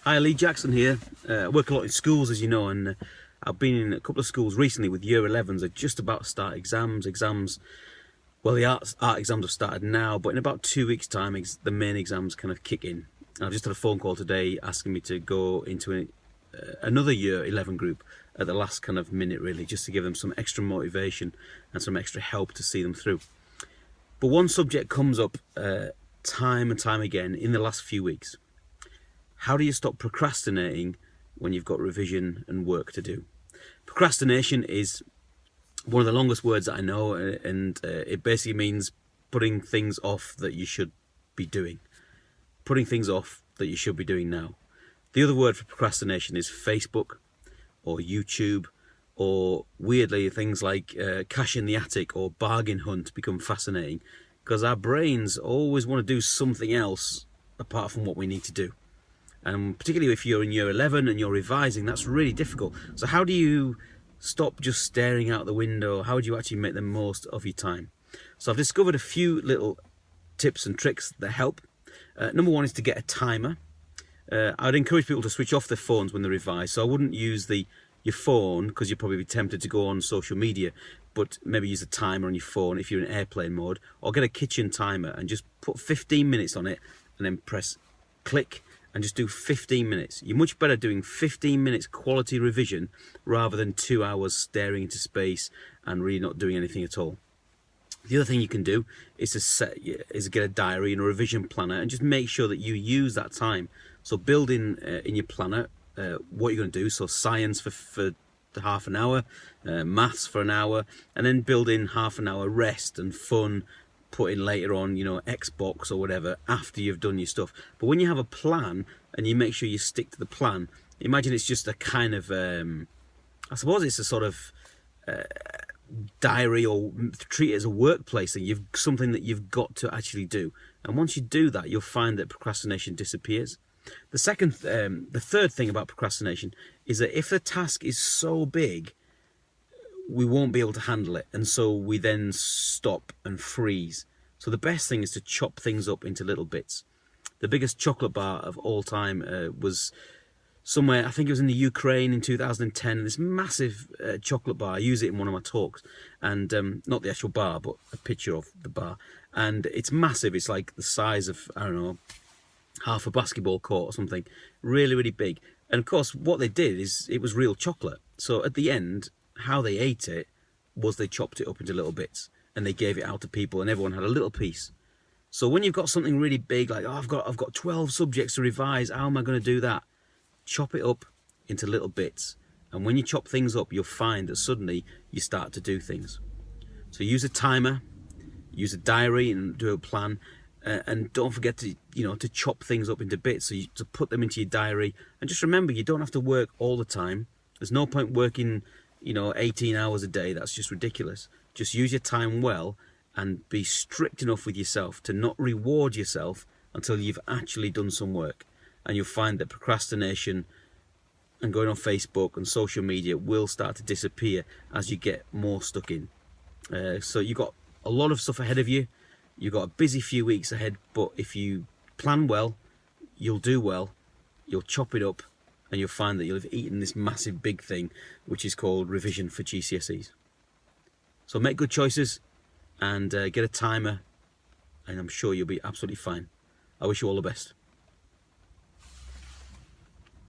Hi, Lee Jackson here. I work a lot in schools, as you know, and I've been in a couple of schools recently with Year 11s. They're just about to start exams. Well, the art exams have started now, but in about 2 weeks' time, the main exams kind of kick in. And I've just had a phone call today asking me to go into another Year 11 group at the last kind of minute, really, just to give them some extra motivation and some extra help to see them through. But one subject comes up time and time again in the last few weeks. How do you stop procrastinating when you've got revision and work to do? Procrastination is one of the longest words that I know, and it basically means putting things off that you should be doing. Putting things off that you should be doing now. The other word for procrastination is Facebook or YouTube, or weirdly things like Cash in the Attic or Bargain Hunt become fascinating because our brains always want to do something else apart from what we need to do. And particularly if you're in Year 11 and you're revising, that's really difficult. So how do you stop just staring out the window? How do you actually make the most of your time? So I've discovered a few little tips and tricks that help. Number one is to get a timer. I'd encourage people to switch off their phones when they revise. So I wouldn't use your phone because you'd probably be tempted to go on social media, but maybe use a timer on your phone if you're in airplane mode, or get a kitchen timer and just put 15 minutes on it and then press click and just do 15 minutes. You're much better doing 15 minutes quality revision rather than 2 hours staring into space and really not doing anything at all. The other thing you can do is to get a diary and a revision planner and just make sure that you use that time. So build in your planner what you're going to do. So science for half an hour, maths for an hour, and then build in half an hour rest and fun, put in later on, Xbox or whatever after you've done your stuff. But when you have a plan and you make sure you stick to the plan, imagine it's just a kind of, I suppose it's a sort of diary, or treat it as a workplace thing. Something that you've got to actually do. And once you do that, you'll find that procrastination disappears. The third thing about procrastination is that if the task is so big, we won't be able to handle it, and so we then stop and freeze. So the best thing is to chop things up into little bits. The biggest chocolate bar of all time was somewhere, I think it was in the Ukraine in 2010, this massive chocolate bar. I use it in one of my talks, and not the actual bar, but a picture of the bar. And it's massive. It's like the size of, I don't know, half a basketball court or something. Really, really big. And of course, what they did is it was real chocolate. So at the end, how they ate it was they chopped it up into little bits and they gave it out to people, and everyone had a little piece. So when you've got something really big, like, I've got 12 subjects to revise, how am I going to do that? Chop it up into little bits. And when you chop things up, you'll find that suddenly you start to do things. So use a timer, use a diary and do a plan. And don't forget to chop things up into bits, so to put them into your diary. And just remember, you don't have to work all the time. There's no point working 18 hours a day. That's just ridiculous. Just use your time well and be strict enough with yourself to not reward yourself until you've actually done some work. And you'll find that procrastination and going on Facebook and social media will start to disappear as you get more stuck in. So you've got a lot of stuff ahead of you. You've got a busy few weeks ahead, but if you plan well, you'll do well, you'll chop it up, and you'll find that you'll have eaten this massive big thing, which is called revision for GCSEs. So make good choices and get a timer, and I'm sure you'll be absolutely fine. I wish you all the best.